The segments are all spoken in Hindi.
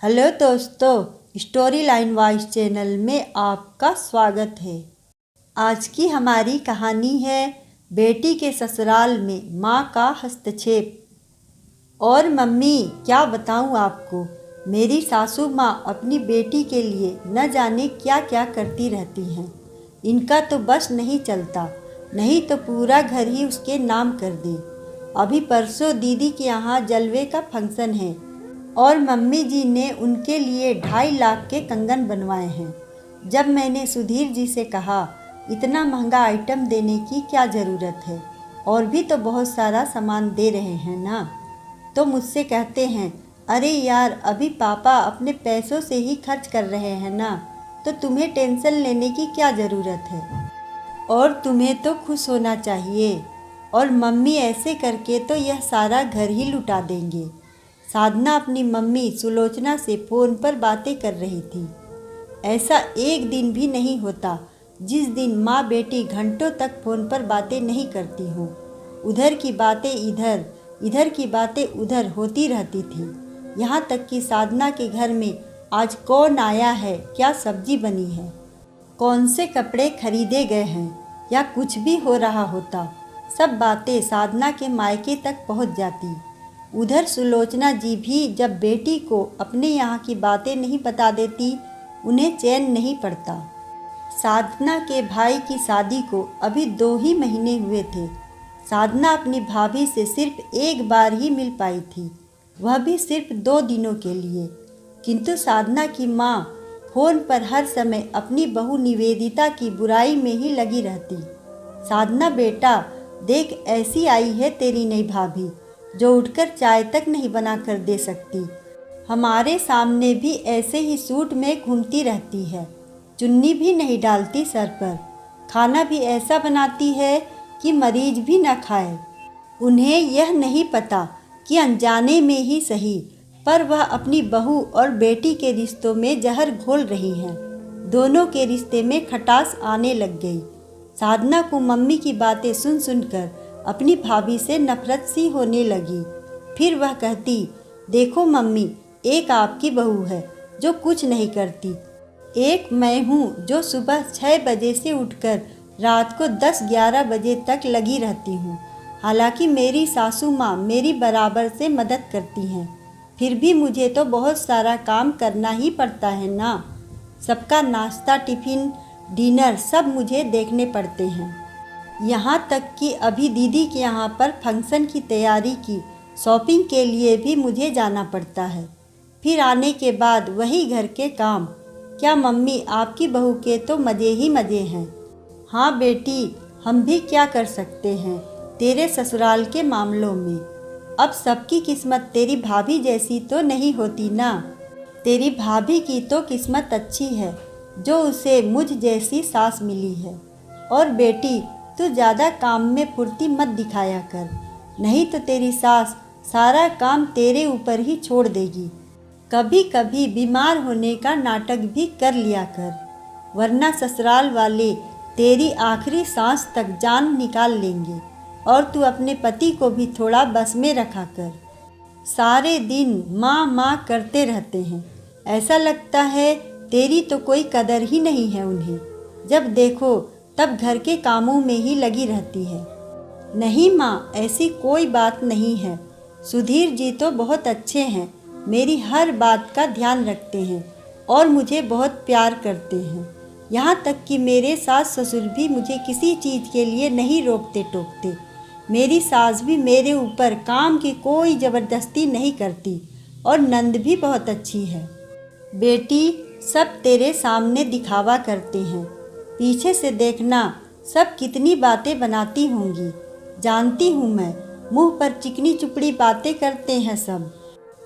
हेलो दोस्तों, स्टोरी लाइन वॉइस चैनल में आपका स्वागत है। आज की हमारी कहानी है बेटी के ससुराल में माँ का हस्तक्षेप। और मम्मी, क्या बताऊँ आपको, मेरी सासू माँ अपनी बेटी के लिए न जाने क्या क्या करती रहती हैं। इनका तो बस नहीं चलता, नहीं तो पूरा घर ही उसके नाम कर दे। अभी परसों दीदी के यहाँ जलवे का फंक्शन है और मम्मी जी ने उनके लिए 2.5 लाख के कंगन बनवाए हैं। जब मैंने सुधीर जी से कहा, इतना महंगा आइटम देने की क्या ज़रूरत है, और भी तो बहुत सारा सामान दे रहे हैं ना, तो मुझसे कहते हैं, अरे यार, अभी पापा अपने पैसों से ही खर्च कर रहे हैं ना, तो तुम्हें टेंशन लेने की क्या ज़रूरत है, और तुम्हें तो खुश होना चाहिए। और मम्मी ऐसे करके तो यह सारा घर ही लुटा देंगे। साधना अपनी मम्मी सुलोचना से फ़ोन पर बातें कर रही थी। ऐसा एक दिन भी नहीं होता जिस दिन माँ बेटी घंटों तक फ़ोन पर बातें नहीं करती हों। उधर की बातें इधर, इधर की बातें उधर होती रहती थी। यहाँ तक कि साधना के घर में आज कौन आया है, क्या सब्जी बनी है, कौन से कपड़े खरीदे गए हैं, या कुछ भी हो रहा होता, सब बातें साधना के मायके तक पहुँच जाती। उधर सुलोचना जी भी जब बेटी को अपने यहाँ की बातें नहीं बता देती, उन्हें चैन नहीं पड़ता। साधना के भाई की शादी को अभी 2 ही महीने हुए थे। साधना अपनी भाभी से सिर्फ एक बार ही मिल पाई थी, वह भी सिर्फ 2 दिनों के लिए। किंतु साधना की माँ फ़ोन पर हर समय अपनी बहू निवेदिता की बुराई में ही लगी रहती। साधना बेटा, देख, ऐसी आई है तेरी नई भाभी, जो उठकर चाय तक नहीं बना कर दे सकती। हमारे सामने भी ऐसे ही सूट में घूमती रहती है, चुन्नी भी नहीं डालती सर पर, खाना भी ऐसा बनाती है कि मरीज भी न खाए। उन्हें यह नहीं पता कि अनजाने में ही सही, पर वह अपनी बहू और बेटी के रिश्तों में जहर घोल रही हैं। दोनों के रिश्ते में खटास आने लग गई। साधना को मम्मी की बातें सुन सुनकर अपनी भाभी से नफरत सी होने लगी। फिर वह कहती, देखो मम्मी, एक आपकी बहू है जो कुछ नहीं करती, एक मैं हूँ जो सुबह 6 बजे से उठकर रात को 10-11 बजे तक लगी रहती हूँ। हालांकि मेरी सासू माँ मेरी बराबर से मदद करती हैं, फिर भी मुझे तो बहुत सारा काम करना ही पड़ता है ना। सबका नाश्ता, टिफ़िन, डिनर सब मुझे देखने पड़ते हैं। यहाँ तक कि अभी दीदी के यहाँ पर फंक्शन की तैयारी की शॉपिंग के लिए भी मुझे जाना पड़ता है। फिर आने के बाद वही घर के काम। क्या मम्मी, आपकी बहू के तो मज़े ही मज़े हैं। हाँ बेटी, हम भी क्या कर सकते हैं तेरे ससुराल के मामलों में। अब सबकी किस्मत तेरी भाभी जैसी तो नहीं होती ना। तेरी भाभी की तो किस्मत अच्छी है जो उसे मुझ जैसी सास मिली है। और बेटी, तू ज़्यादा काम में फुर्ती मत दिखाया कर, नहीं तो तेरी सास सारा काम तेरे ऊपर ही छोड़ देगी। कभी कभी बीमार होने का नाटक भी कर लिया कर, वरना ससुराल वाले तेरी आखिरी सांस तक जान निकाल लेंगे। और तू अपने पति को भी थोड़ा बस में रखा कर। सारे दिन माँ माँ करते रहते हैं, ऐसा लगता है तेरी तो कोई कदर ही नहीं है उन्हें। जब देखो तब घर के कामों में ही लगी रहती है। नहीं माँ, ऐसी कोई बात नहीं है। सुधीर जी तो बहुत अच्छे हैं, मेरी हर बात का ध्यान रखते हैं और मुझे बहुत प्यार करते हैं। यहाँ तक कि मेरे सास ससुर भी मुझे किसी चीज़ के लिए नहीं रोकते टोकते। मेरी सास भी मेरे ऊपर काम की कोई ज़बरदस्ती नहीं करती, और नंद भी बहुत अच्छी है। बेटी, सब तेरे सामने दिखावा करते हैं, पीछे से देखना सब कितनी बातें बनाती होंगी। जानती हूँ मैं, मुंह पर चिकनी चुपड़ी बातें करते हैं सब।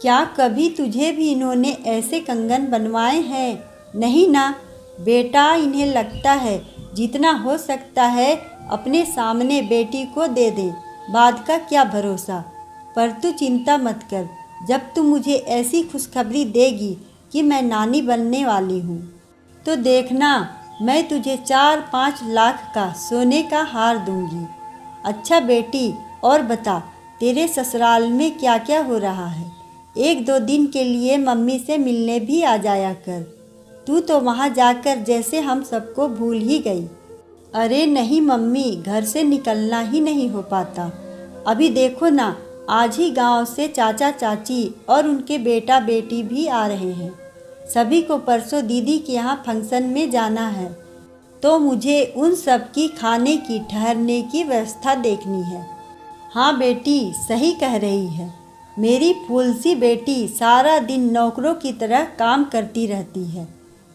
क्या कभी तुझे भी इन्होंने ऐसे कंगन बनवाए हैं? नहीं ना बेटा, इन्हें लगता है जितना हो सकता है अपने सामने बेटी को दे दे, बाद का क्या भरोसा। पर तू चिंता मत कर, जब तू मुझे ऐसी खुशखबरी देगी कि मैं नानी बनने वाली हूँ, तो देखना मैं तुझे 4-5 लाख का सोने का हार दूंगी। अच्छा बेटी, और बता, तेरे ससुराल में क्या क्या हो रहा है? 1-2 दिन के लिए मम्मी से मिलने भी आ जाया कर। तू तो वहाँ जाकर जैसे हम सबको भूल ही गई। अरे नहीं मम्मी, घर से निकलना ही नहीं हो पाता। अभी देखो ना, आज ही गांव से चाचा चाची और उनके बेटा बेटी भी आ रहे हैं। सभी को परसों दीदी के यहाँ फंक्शन में जाना है, तो मुझे उन सब की खाने की ठहरने की व्यवस्था देखनी है। हाँ बेटी, सही कह रही है। मेरी फूल सी बेटी सारा दिन नौकरों की तरह काम करती रहती है।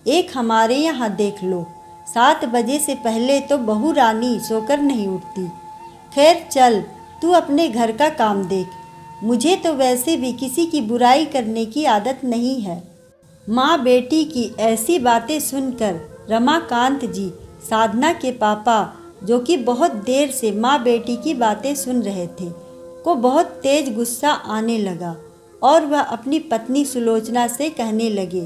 एक हमारे यहाँ देख लो, 7 बजे से पहले तो बहू रानी सोकर नहीं उठती। खैर चल, तू अपने घर का काम देख। मुझे तो वैसे भी किसी की बुराई करने की आदत नहीं है। माँ बेटी की ऐसी बातें सुनकर रमाकांत जी, साधना के पापा, जो कि बहुत देर से माँ बेटी की बातें सुन रहे थे, को बहुत तेज गुस्सा आने लगा और वह अपनी पत्नी सुलोचना से कहने लगे,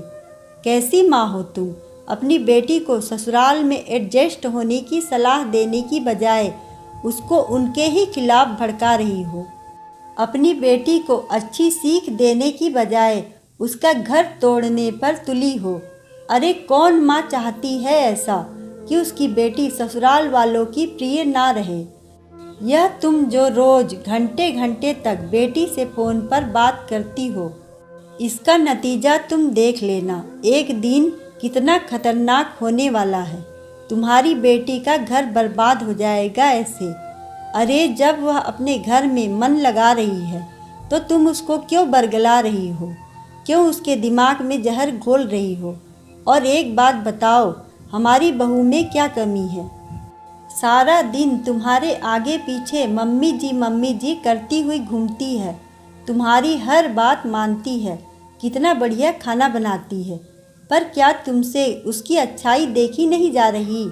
कैसी माँ हो तुम? अपनी बेटी को ससुराल में एडजस्ट होने की सलाह देने की बजाय उसको उनके ही खिलाफ भड़का रही हो। अपनी बेटी को अच्छी सीख देने की बजाय उसका घर तोड़ने पर तुली हो। अरे कौन माँ चाहती है ऐसा कि उसकी बेटी ससुराल वालों की प्रिय ना रहे? यह तुम जो रोज घंटे घंटे तक बेटी से फ़ोन पर बात करती हो, इसका नतीजा तुम देख लेना। एक दिन कितना खतरनाक होने वाला है। तुम्हारी बेटी का घर बर्बाद हो जाएगा ऐसे। अरे जब वह अपने घर में मन लगा रही है तो तुम उसको क्यों बरगला रही हो? क्यों उसके दिमाग में जहर घोल रही हो? और एक बात बताओ, हमारी बहू में क्या कमी है? सारा दिन तुम्हारे आगे पीछे मम्मी जी करती हुई घूमती है। तुम्हारी हर बात मानती है, कितना बढ़िया खाना बनाती है। पर क्या तुमसे उसकी अच्छाई देखी नहीं जा रही?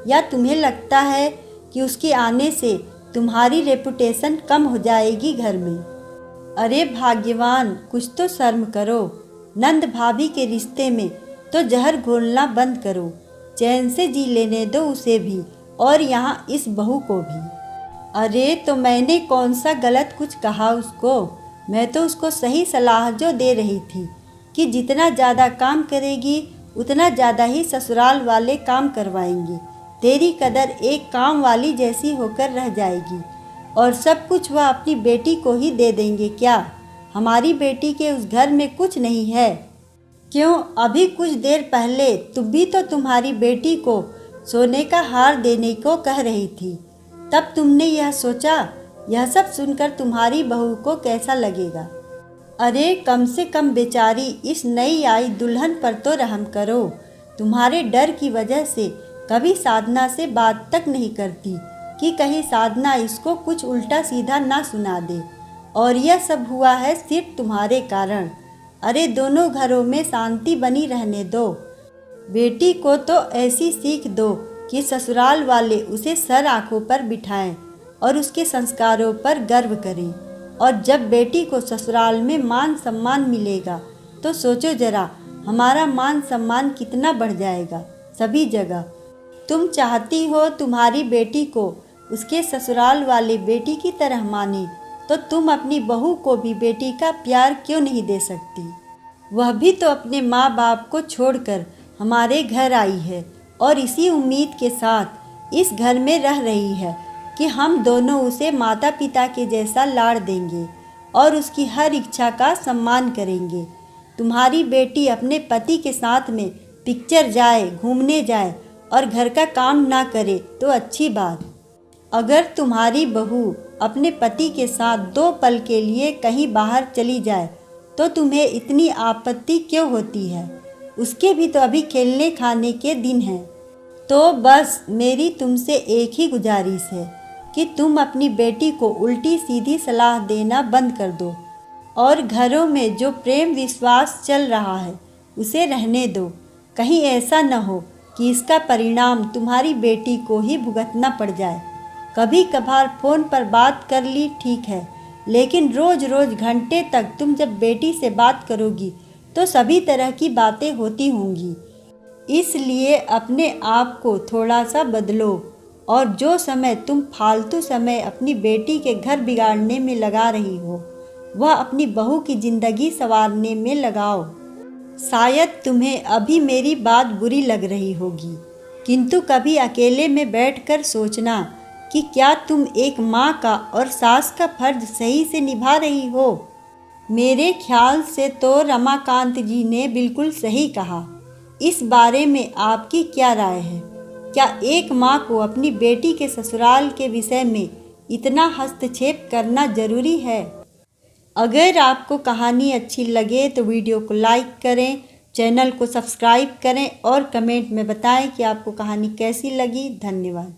या तुम्हें लगता है कि उसके आने से तुम्हारी रेपुटेशन कम हो जाएगी घर में? अरे भाग्यवान, कुछ तो शर्म करो। नंद भाभी के रिश्ते में तो जहर घोलना बंद करो। चैन से जी लेने दो उसे भी, और यहाँ इस बहू को भी। अरे तो मैंने कौन सा गलत कुछ कहा उसको? मैं तो उसको सही सलाह जो दे रही थी कि जितना ज़्यादा काम करेगी उतना ज़्यादा ही ससुराल वाले काम करवाएंगे। तेरी कदर एक काम वाली जैसी होकर रह जाएगी और सब कुछ वह अपनी बेटी को ही दे देंगे क्या? हमारी बेटी के उस घर में कुछ नहीं है। क्यों, अभी कुछ देर पहले तुम भी तो तुम्हारी बेटी को सोने का हार देने को कह रही थी। तब तुमने यह सोचा? यह सब सुनकर तुम्हारी बहू को कैसा लगेगा? अरे कम से कम बेचारी इस नई आई दुल्हन पर तो रहम करो। तुम्हारे डर की वजह से कभी साधना से बात तक नहीं करती कि कहीं साधना इसको कुछ उल्टा सीधा ना सुना दे। और यह सब हुआ है सिर्फ तुम्हारे कारण। अरे दोनों घरों में शांति बनी रहने दो। बेटी को तो ऐसी सीख दो कि ससुराल वाले उसे सर आंखों पर बिठाएं और उसके संस्कारों पर गर्व करें। और जब बेटी को ससुराल में मान सम्मान मिलेगा तो सोचो जरा, हमारा मान सम्मान कितना बढ़ जाएगा सभी जगह। तुम चाहती हो तुम्हारी बेटी को उसके ससुराल वाले बेटी की तरह माने, तो तुम अपनी बहू को भी बेटी का प्यार क्यों नहीं दे सकती? वह भी तो अपने माँ बाप को छोड़कर हमारे घर आई है और इसी उम्मीद के साथ इस घर में रह रही है कि हम दोनों उसे माता पिता के जैसा लाड़ देंगे और उसकी हर इच्छा का सम्मान करेंगे। तुम्हारी बेटी अपने पति के साथ में पिक्चर जाए, घूमने जाए और घर का काम ना करे तो अच्छी बात। अगर तुम्हारी बहू अपने पति के साथ 2 पल के लिए कहीं बाहर चली जाए तो तुम्हें इतनी आपत्ति क्यों होती है? उसके भी तो अभी खेलने खाने के दिन हैं। तो बस मेरी तुमसे एक ही गुजारिश है कि तुम अपनी बेटी को उल्टी सीधी सलाह देना बंद कर दो और घरों में जो प्रेम विश्वास चल रहा है उसे रहने दो। कहीं ऐसा न हो कि इसका परिणाम तुम्हारी बेटी को ही भुगतना पड़ जाए। कभी कभार फ़ोन पर बात कर ली ठीक है, लेकिन रोज़ रोज़ घंटे तक तुम जब बेटी से बात करोगी तो सभी तरह की बातें होती होंगी। इसलिए अपने आप को थोड़ा सा बदलो और जो समय तुम फालतू समय अपनी बेटी के घर बिगाड़ने में लगा रही हो वह अपनी बहू की ज़िंदगी संवारने में लगाओ। शायद तुम्हें अभी मेरी बात बुरी लग रही होगी, किंतु कभी अकेले में बैठकर सोचना कि क्या तुम एक माँ का और सास का फर्ज सही से निभा रही हो। मेरे ख्याल से तो रमाकांत जी ने बिल्कुल सही कहा। इस बारे में आपकी क्या राय है? क्या एक माँ को अपनी बेटी के ससुराल के विषय में इतना हस्तक्षेप करना जरूरी है? अगर आपको कहानी अच्छी लगे तो वीडियो को लाइक करें, चैनल को सब्सक्राइब करें और कमेंट में बताएं कि आपको कहानी कैसी लगी। धन्यवाद।